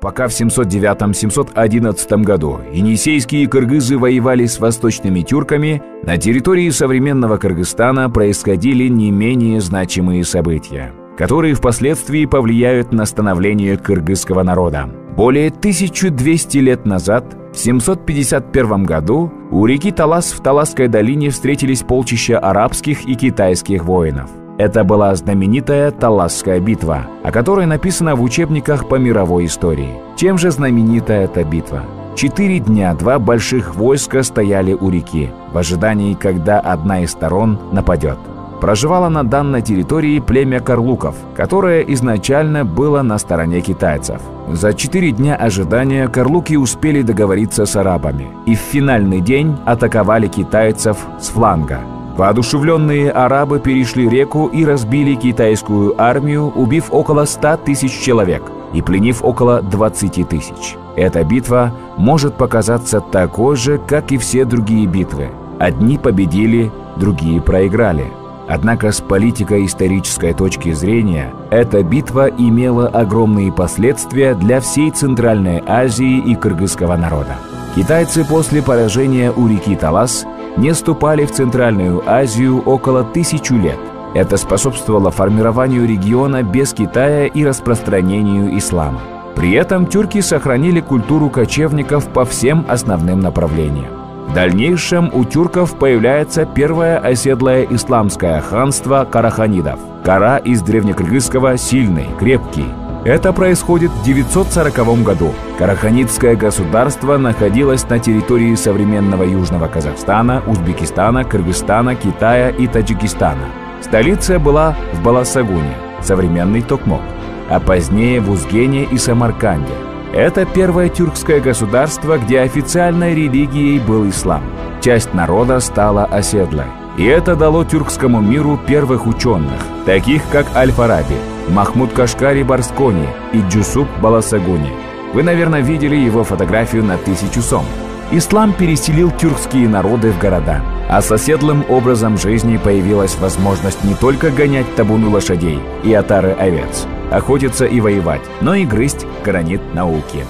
Пока в 709-711 году енисейские кыргызы воевали с восточными тюрками, на территории современного Кыргызстана происходили не менее значимые события, которые впоследствии повлияют на становление кыргызского народа. Более 1200 лет назад, в 751 году, у реки Талас в Таласской долине встретились полчища арабских и китайских воинов. Это была знаменитая Таласская битва, о которой написано в учебниках по мировой истории. Чем же знаменита эта битва? 4 дня два больших войска стояли у реки, в ожидании, когда одна из сторон нападет. Проживало на данной территории племя карлуков, которое изначально было на стороне китайцев. За 4 дня ожидания карлуки успели договориться с арабами и в финальный день атаковали китайцев с фланга. Воодушевленные арабы перешли реку и разбили китайскую армию, убив около 100 тысяч человек и пленив около 20 тысяч. Эта битва может показаться такой же, как и все другие битвы. Одни победили, другие проиграли. Однако с политико-исторической точки зрения эта битва имела огромные последствия для всей Центральной Азии и кыргызского народа. Китайцы после поражения у реки Талас не ступали в Центральную Азию около 1000 лет. Это способствовало формированию региона без Китая и распространению ислама. При этом тюрки сохранили культуру кочевников по всем основным направлениям. В дальнейшем у тюрков появляется первое оседлое исламское ханство караханидов. Кара из древнекыргызского «сильный», «крепкий». Это происходит в 940 году. Караханидское государство находилось на территории современного Южного Казахстана, Узбекистана, Кыргызстана, Китая и Таджикистана. Столица была в Баласагуне, современный Токмок, а позднее в Узгене и Самарканде. Это первое тюркское государство, где официальной религией был ислам. Часть народа стала оседлой. И это дало тюркскому миру первых ученых, таких как Аль-Фараби, Махмуд Кашкари-Барскони и Джусуп Баласагуни. Вы, наверное, видели его фотографию на 1000 сом. Ислам переселил тюркские народы в города, а с оседлым образом жизни появилась возможность не только гонять табуны лошадей и отары овец, охотиться и воевать, но и грызть гранит науки.